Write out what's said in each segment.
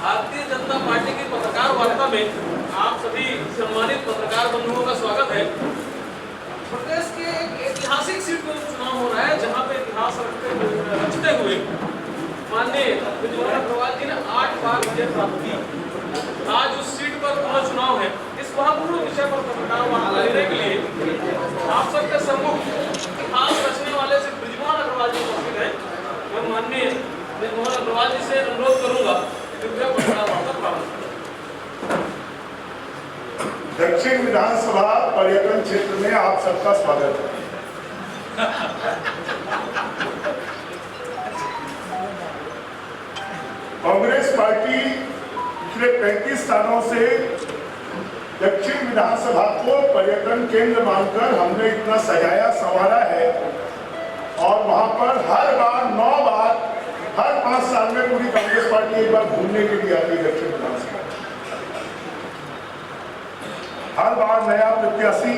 Bharatiya Janata party की पत्रकार वार्ता में आप सभी सम्मानित पत्रकार बंधुओं का स्वागत है। प्रदेश के एक ऐतिहासिक सीट पर चुनाव हो रहा है, जहां पे इतिहास रचते हुए माननीय ब्रिजमोहन अग्रवाल जी ने 8 बार विजय प्राप्त की। आज उस सीट पर चुनाव है। इस महत्वपूर्ण विषय पर पत्रकार वार्ता लेने के लिए आप सबके सम्मुख इतिहास रचने वाले से ब्रिजमोहन अग्रवाल जी उपस्थित हैं। मैं माननीय ब्रिजमोहन अग्रवाल जी से अनुरोध करूंगा कि कृपया पत्रकार वार्ता प्रारंभ करें। दक्षिण विधानसभा पर्यटन क्षेत्र में आप सबका स्वागत है। कांग्रेस पार्टी पिछले 35 सालों से दक्षिण विधानसभा को पर्यटन केंद्र मानकर हमने इतना सजाया संवारा है और वहां पर हर बार 9 बार हर 5 साल में पूरी कांग्रेस पार्टी एक बार घूमने के लिए आती है दक्षिण विधानसभा। हर बार नया प्रत्याशी,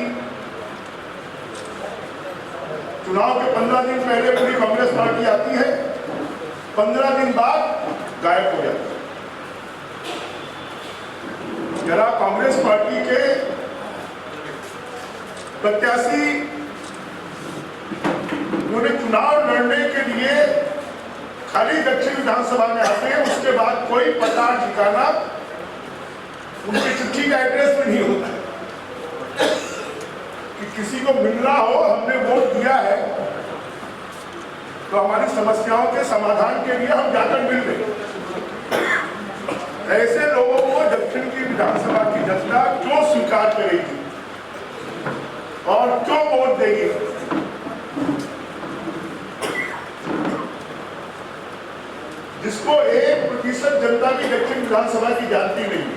चुनाव के 15 दिन पहले पूरी कांग्रेस पार्टी आती है, 15 दिन बाद गायब हो जाती है। जरा कांग्रेस पार्टी के प्रत्याशी उन्हें चुनाव लड़ने के लिए खाली दक्षिण विधानसभा में आते हैं, उसके बाद कोई पता ठिकाना उनकी चिट्ठी का एड्रेस में नहीं होता है कि किसी को मिलना हो, हमने वोट दिया है तो हमारी समस्याओं के समाधान के लिए हम जाकर मिल रहे। ऐसे लोगों को दक्षिण की विधानसभा की जनता क्यों स्वीकार करेगी और क्यों वोट देगी? जिसको 1% जनता की दक्षिण विधानसभा की जानती नहीं है,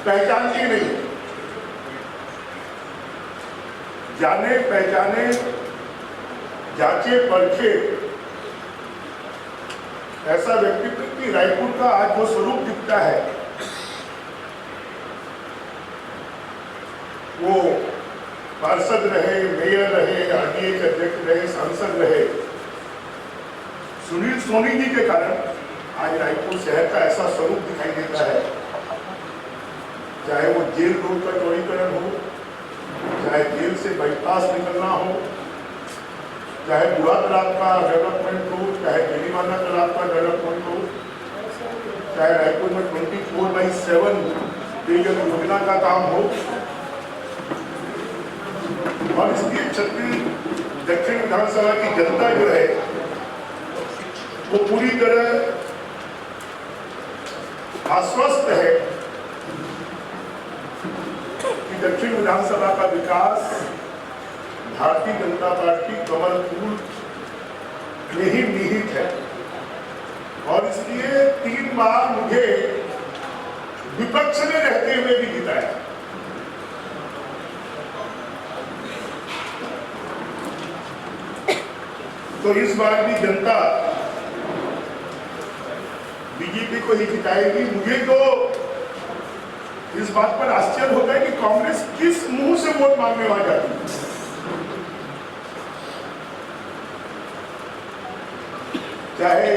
पहचानती नहीं, जाने पहचाने जांचे परखे ऐसा व्यक्तित्व की रायपुर का आज वो स्वरूप दिखता है, वो पार्षद रहे, मेयर रहे, आरडीए के अध्यक्ष रहे, सांसद रहे, सुनील सोनी जी के कारण आज रायपुर शहर का ऐसा स्वरूप दिखाई देता है। चाहे वो जेल रोड का चौड़ीकरण हो, चाहे जेल से बाईपास निकलना हो, चाहे बुरा तालाब का डेवलपमेंट हो, चाहे बेनीमाना तालाब का डेवलपमेंट हो, चाहे रायपुर में 24/7 पेयजल योजना का काम हो। और इसलिए दक्षिण विधानसभा की जनता जो है वो पूरी तरह आश्वस्त है कि दक्षिण विधानसभा का विकास भारतीय जनता पार्टी कमल फूल में ही निहित है। और इसलिए 3 बार मुझे विपक्ष में रहते हुए भी जिताया। तो इस बार भी जनता बीजेपी को ही जिताएगी। मुझे तो इस बात पर आश्चर्य होता है कि कांग्रेस किस मुंह से वोट मांगने वहां जाती है। चाहे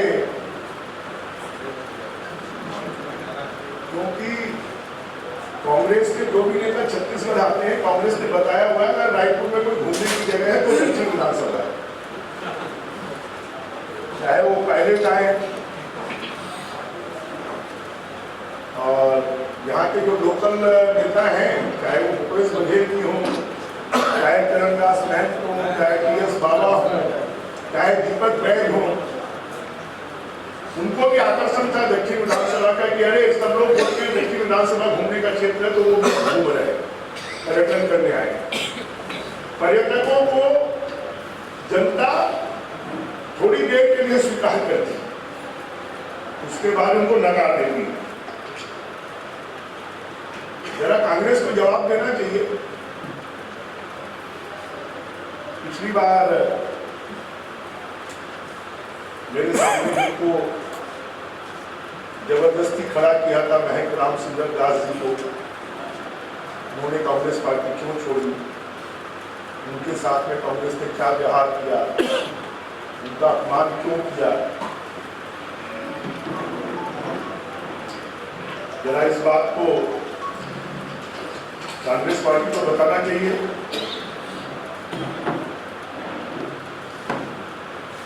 क्योंकि कांग्रेस के जो भी नेता छत्तीसगढ़ आते हैं, कांग्रेस ने बताया हुआ है अगर रायपुर में कोई घूमने की जगह है तो दक्षिण विधानसभा है। चाहे वो पायलट आए और यहाँ के जो लोकल नेता हैं, चाहे वो भूपेश बघेल जी हों, चाहे चरणदास महंत हों, चाहे टीएस बाबा हों, चाहे दीपक बैग हों, उनको भी आकर्षण था दक्षिण विधानसभा का कि अरे सब लोग दक्षिण विधानसभा घूमने का क्षेत्र है तो वो भी घूम रहे, पर्यटन करने आए। पर्यटकों को जनता थोड़ी देर के लिए स्वीकार करती, उसके बाद उनको नकार देती। जरा कांग्रेस को जवाब देना चाहिए। पिछली बार मेरे सामने को जबरदस्ती खड़ा किया था महक राम सुंदर दास जी को, उन्होंने कांग्रेस पार्टी क्यों छोड़ी, उनके साथ में कांग्रेस ने क्या व्यवहार किया, उनका अपमान क्यों किया। जरा इस बात को कांग्रेस पार्टी को बताना चाहिए,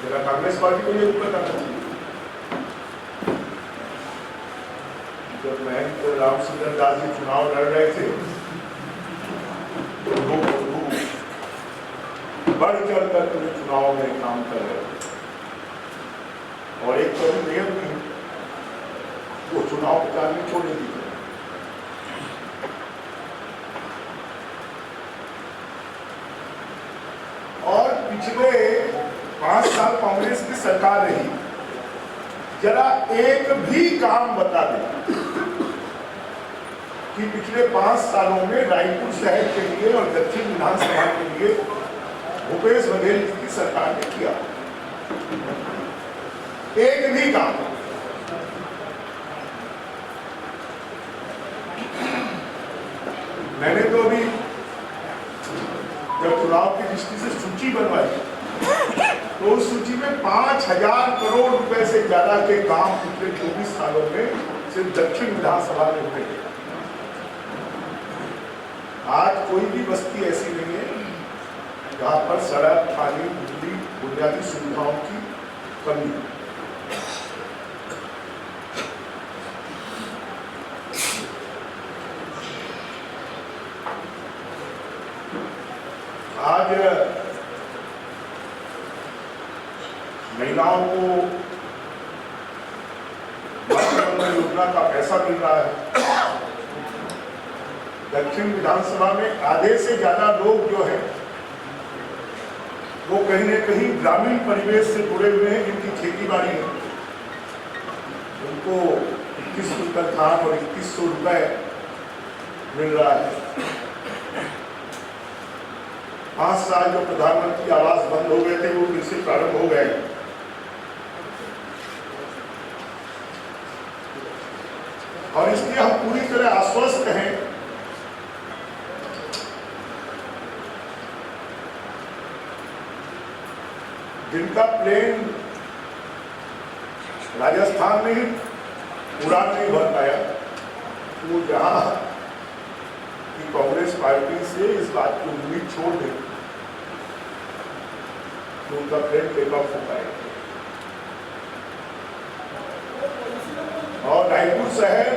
जरा कांग्रेस पार्टी को ये बताना चाहिए। जब महंत रामचंद्र दास जी चुनाव लड़ रहे थे तो बढ़ चढ़ कर चुनाव में काम कर रहे थे, और एक तो मेयर भी वो चुनाव प्रचार में छोड़ दी। और पिछले 5 साल कांग्रेस की सरकार रही, जरा एक भी काम बता दें कि पिछले 5 सालों में रायपुर शहर के लिए और दक्षिण विधानसभा के लिए भूपेश बघेल जी की सरकार ने किया, एक भी काम। मैंने तो अभी जब चुनाव की दृष्टि से सूची बनवाई तो उस सूची में 5,000 करोड़ रुपए से ज्यादा के काम पिछले 24 सालों में सिर्फ दक्षिण विधानसभा में हुए। आज कोई भी बस्ती ऐसी नहीं है जहां पर सड़क, पानी, बिजली, बुनियादी सुविधाओं की कमी है। आज महिलाओं को मातृवंदना योजना का पैसा मिल रहा है। दक्षिण विधानसभा में आधे से ज्यादा लोग जो है वो कहीं न कहीं ग्रामीण परिवेश से जुड़े हुए हैं, जिनकी खेती बाड़ी है। उनको 21 कुंटल धान और 2100 रुपए मिल रहा है। 5 साल जो प्रधानमंत्री आवास बंद हो गए थे वो फिर से प्रारंभ हो गए। और इसलिए हम पूरी तरह आश्वस्त हैं जिनका प्लेन राजस्थान में ही उड़ान नहीं भर पाया, वो जहां की कांग्रेस पार्टी से इस बात की उम्मीद छोड़ दें तो उनका प्लेन टेक ऑफ हो पाएगा। और रायपुर शहर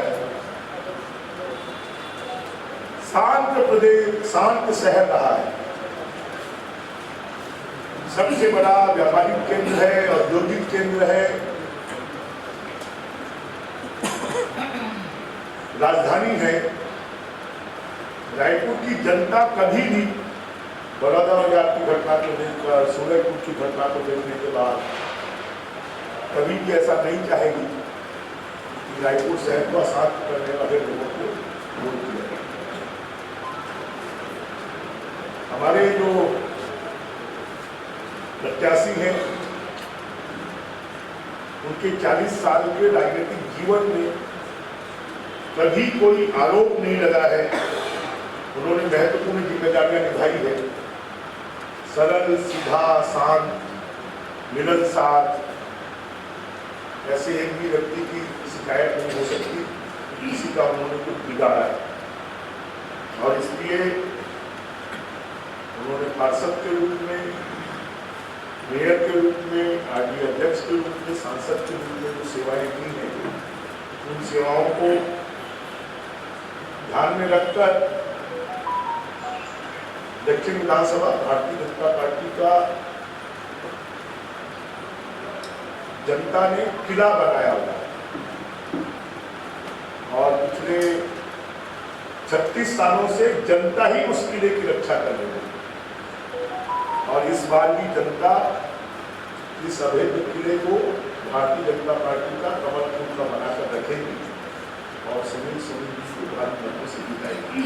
शांत प्रदेश, शांत शहर रहा है। सबसे बड़ा व्यापारिक केंद्र है, औद्योगिक केंद्र है, राजधानी है। रायपुर की जनता कभी भी बड़ौदा बाजार की घटना को देखकर, सूरजपुर की घटना को देखने के बाद कभी भी ऐसा नहीं चाहेगी कि रायपुर शहर को अशांत करने वाले लोगों को वोट दिया जाए। हमारे जो प्रत्याशी हैं उनके 40 साल के राजनीतिक जीवन में कभी कोई आरोप नहीं लगा है। उन्होंने महत्वपूर्ण जिम्मेदारियां निभाई है। सरल, सीधा, शांत, मिलनसार, ऐसे एक भी व्यक्ति की शिकायत नहीं हो सकती किसी का उन्होंने कुछ बिगाड़ा है। और इसलिए उन्होंने पार्षद के रूप में, मेयर के रूप में, आरडी अध्यक्ष के रूप में, सांसद के रूप में जो सेवाएं की हैं, उन सेवाओं को ध्यान में रखकर दक्षिण विधानसभा भारतीय जनता पार्टी का जनता ने किला बनाया हुआ और पिछले 36 सालों से जनता ही उस किले की रक्षा कर रही है। और इस बार भी जनता इस अभेद्य किले को भारतीय जनता पार्टी का कमल फूल का बनाकर रखेगी और सुनील को भारी मतों से जिताएगी।